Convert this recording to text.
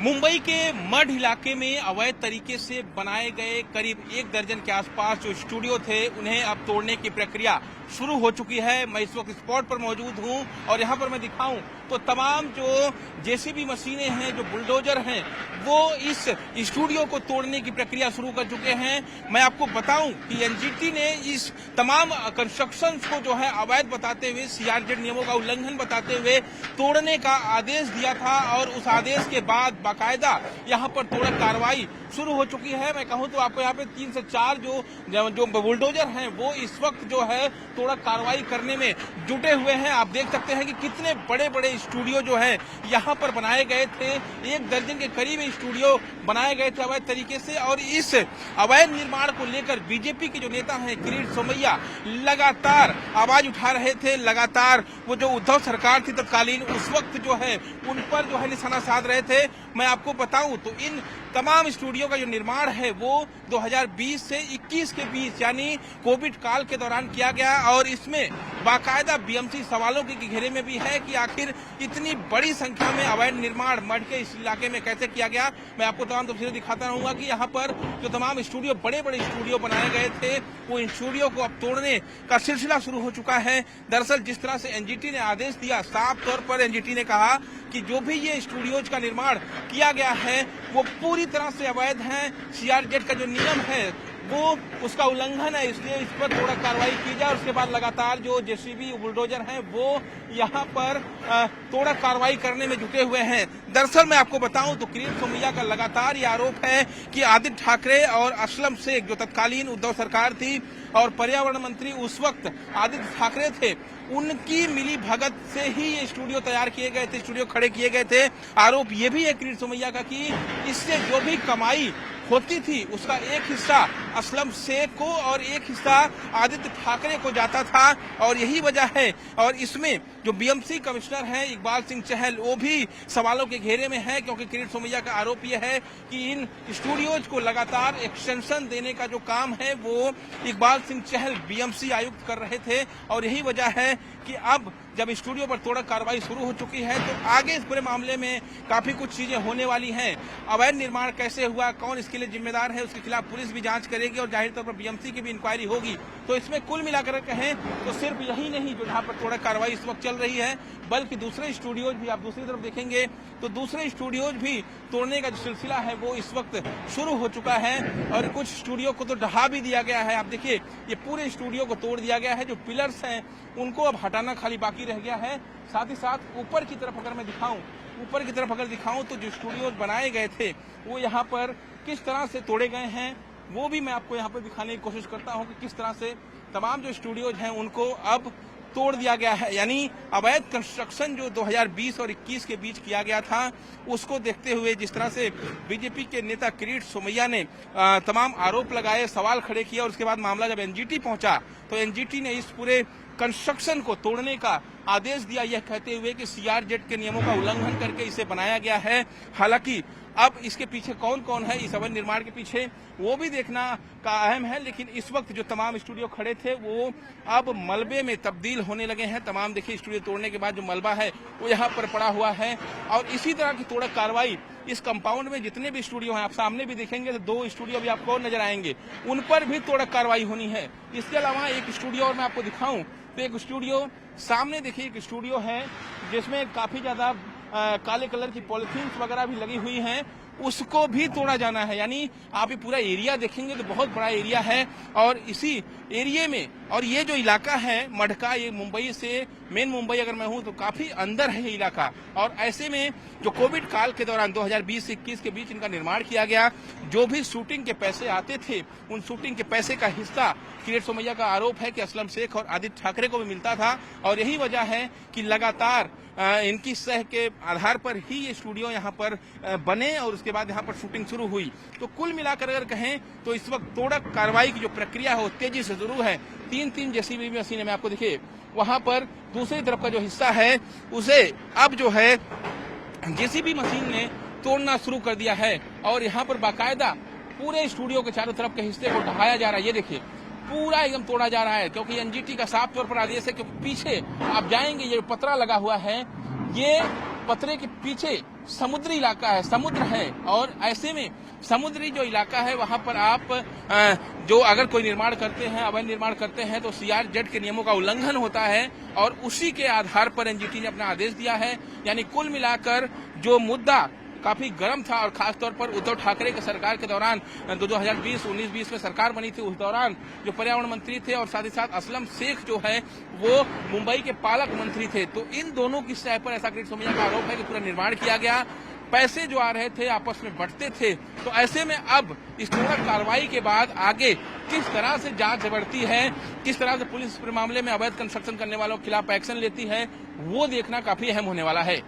मुंबई के मड इलाके में अवैध तरीके से बनाए गए करीब 1 दर्जन के आसपास जो स्टूडियो थे उन्हें अब तोड़ने की प्रक्रिया शुरू हो चुकी है। मैं इस वक्त स्पॉट पर मौजूद हूं और यहां पर मैं दिखाऊं तो तमाम जो जेसीबी मशीनें हैं, जो बुलडोजर हैं, वो इस स्टूडियो को तोड़ने की प्रक्रिया शुरू कर चुके हैं। मैं आपको बताऊं कि एनजीटी ने इस तमाम कंस्ट्रक्शन को जो है अवैध बताते हुए, सीआरजेड नियमों का उल्लंघन बताते हुए तोड़ने का आदेश दिया था और उस आदेश के बाद बाकायदा यहां पर तोड़ कार्रवाई शुरू हो चुकी है। मैं कहूं तो आपको यहाँ पे 3 से 4 जो बुलडोजर हैं वो इस वक्त जो है तोड़ कार्रवाई करने में जुटे हुए हैं। आप देख सकते हैं कि कितने बड़े बड़े स्टूडियो जो है यहाँ पर बनाए गए थे। 1 दर्जन के करीब स्टूडियो बनाए गए थे अवैध तरीके से और इस अवैध निर्माण को लेकर बीजेपी के जो नेता हैं किरीट सोमैया लगातार आवाज उठा रहे थे। लगातार वो जो उद्धव सरकार थी तत्कालीन, उस वक्त जो है उन पर जो है निशाना साध रहे थे। मैं आपको बताऊं तो इन तमाम स्टूडियो का जो निर्माण है वो 2020 से 21 के बीच यानी कोविड काल के दौरान किया गया और इसमें बाकायदा बीएमसी सवालों के घेरे में भी है कि आखिर इतनी बड़ी संख्या में अवैध निर्माण मड के इस इलाके में कैसे किया गया। मैं आपको तमाम तफसीलें दिखाता रहूंगा कि यहाँ पर जो तमाम स्टूडियो, बड़े बड़े स्टूडियो बनाए गए थे, वो इन स्टूडियो को अब तोड़ने का सिलसिला शुरू हो चुका है। दरअसल जिस तरह से एनजीटी ने आदेश दिया, साफ तौर पर एनजीटी ने कहा कि जो भी ये स्टूडियोज का निर्माण किया गया है वो पूरी तरह से अवैध है। सीआरजेड का जो नियम है वो उसका उल्लंघन है, इसलिए इस पर थोड़ा कार्रवाई की जाए। उसके बाद लगातार जो जेसीबी बुलडोजर हैं वो यहाँ पर थोड़ा कार्रवाई करने में जुटे हुए हैं। दरअसल मैं आपको बताऊं तो किरीट सोमैया का लगातार ये आरोप है कि आदित्य ठाकरे और असलम शेख, जो तत्कालीन उद्धव सरकार थी और पर्यावरण मंत्री उस वक्त आदित्य ठाकरे थे, उनकी मिली भगत से ही ये स्टूडियो तैयार किए गए थे, स्टूडियो खड़े किए गए थे। आरोप ये भी है किरीट सोमैया का कि इससे जो भी कमाई होती थी उसका एक हिस्सा असलम शेख को और एक हिस्सा आदित्य ठाकरे को जाता था और यही वजह है। और इसमें जो बीएमसी कमिश्नर हैं इकबाल सिंह चहल, वो भी सवालों के घेरे में है क्योंकि किरीट सोमैया का आरोप यह है कि इन स्टूडियोज को लगातार एक्सटेंशन देने का जो काम है वो इकबाल सिंह चहल बीएमसी आयुक्त कर रहे थे और यही वजह है कि अब जब स्टूडियो पर तोड़ कार्रवाई शुरू हो चुकी है तो आगे इस पूरे मामले में काफी कुछ चीजें होने वाली हैं। अवैध निर्माण कैसे हुआ, कौन इसके लिए जिम्मेदार है, उसके खिलाफ पुलिस भी जांच करेगी और जाहिर तौर पर बीएमसी की भी इंक्वायरी होगी। तो इसमें कुल मिलाकर कहें तो सिर्फ यही नहीं जो जहां पर तोड़ कार्रवाई इस वक्त चल रही है, बल्कि दूसरे स्टूडियोज भी, आप दूसरी तरफ देखेंगे तो दूसरे स्टूडियोज भी तोड़ने का जो सिलसिला है वो इस वक्त शुरू हो चुका है और कुछ स्टूडियो को तो ढहा भी दिया गया है। आप देखिए ये पूरे स्टूडियो को तोड़ दिया गया है, जो पिलर्स हैं उनको अब हटाना खाली बाकी रह गया है। साथ ही साथ ऊपर की तरफ अगर मैं दिखाऊं, ऊपर की तरफ अगर दिखाऊं तो जो स्टूडियोज बनाए गए थे वो यहाँ पर किस तरह से तोड़े गए हैं वो भी मैं आपको यहाँ पर दिखाने की कोशिश करता हूँ कि किस तरह से तमाम जो स्टूडियोज हैं उनको अब तोड़ दिया गया है। यानी अवैध कंस्ट्रक्शन जो 2020 और 21 के बीच किया गया था उसको देखते हुए जिस तरह से बीजेपी के नेता किरीट सोमैया ने तमाम आरोप लगाए, सवाल खड़े किए और उसके बाद मामला जब एनजीटी पहुंचा तो एनजीटी ने इस पूरे कंस्ट्रक्शन को तोड़ने का आदेश दिया, यह कहते हुए कि सीआरजेड के नियमों का उल्लंघन करके इसे बनाया गया है। हालांकि अब इसके पीछे कौन कौन है, इस अवैध निर्माण के पीछे, वो भी देखना का अहम है। लेकिन इस वक्त जो तमाम स्टूडियो खड़े थे वो अब मलबे में तब्दील होने लगे हैं। तमाम देखिए स्टूडियो तोड़ने के बाद जो मलबा है वो यहाँ पर पड़ा हुआ है और इसी तरह की तोड़ कार्रवाई इस कंपाउंड में जितने भी स्टूडियो हैं, आप सामने भी देखेंगे तो 2 स्टूडियो भी आपको नजर आएंगे, उन पर भी तोड़ कार्रवाई होनी है। इसके अलावा एक स्टूडियो और मैं आपको दिखाऊं तो एक स्टूडियो सामने देखिए, एक स्टूडियो है जिसमें काफी ज्यादा काले कलर की पॉलिथीन्स वगैरह भी लगी हुई हैं, उसको भी तोड़ा जाना है। यानी आप ये पूरा एरिया देखेंगे तो बहुत बड़ा एरिया है और इसी एरिया में, और ये जो इलाका है मड का, ये मुंबई से, मेन मुंबई अगर मैं हूं तो काफी अंदर है ये इलाका और ऐसे में जो कोविड काल के दौरान 2020 से 21 के बीच इनका निर्माण किया गया, जो भी शूटिंग के पैसे आते थे उन शूटिंग के पैसे का हिस्सा किरीट सोमैया का आरोप है कि असलम शेख और आदित्य ठाकरे को भी मिलता था और यही वजह है कि लगातार इनकी सह के आधार पर ही ये स्टूडियो यहाँ पर बने और उसके बाद यहाँ पर शूटिंग शुरू हुई। तो कुल मिलाकर अगर कहें तो इस वक्त तोड़ कार्रवाई की जो प्रक्रिया है तेजी से शुरू है। 3 जेसीबी मशीनें में आपको दिखे, वहां पर दूसरी तरफ का जो हिस्सा है उसे अब जो है जेसीबी मशीन ने तोड़ना शुरू कर दिया है और यहाँ पर बाकायदा पूरे स्टूडियो के चारों तरफ के हिस्से को ढहाया जा रहा है। ये देखिए पूरा एकदम तोड़ा जा रहा है क्योंकि एनजीटी का साफ तौर पर आदेश है। क्योंकि पीछे आप जाएंगे, ये पतरा लगा हुआ है, ये पतरे के पीछे समुद्री इलाका है, समुद्र है, और ऐसे में समुद्री जो इलाका है वहां पर आप जो अगर कोई निर्माण करते हैं, अवैध निर्माण करते हैं, तो सीआरजेड के नियमों का उल्लंघन होता है और उसी के आधार पर एनजीटी ने अपना आदेश दिया है। यानी कुल मिलाकर जो मुद्दा काफी गर्म था, और खासतौर पर उद्धव ठाकरे के सरकार के दौरान 2019-20 में सरकार बनी थी, उस दौरान जो पर्यावरण मंत्री थे और साथ ही साथ असलम शेख जो है वो मुंबई के पालक मंत्री थे, तो इन दोनों की सतह पर ऐसा किरीट सोमैया का आरोप है कि पूरा निर्माण किया गया, पैसे जो आ रहे थे आपस में बढ़ते थे। तो ऐसे में अब इस पूरा कार्रवाई के बाद आगे किस तरह से जांच बढ़ती है, किस तरह से पुलिस इस मामले में अवैध कंस्ट्रक्शन करने वालों के खिलाफ एक्शन लेती है, वो देखना काफी अहम होने वाला है।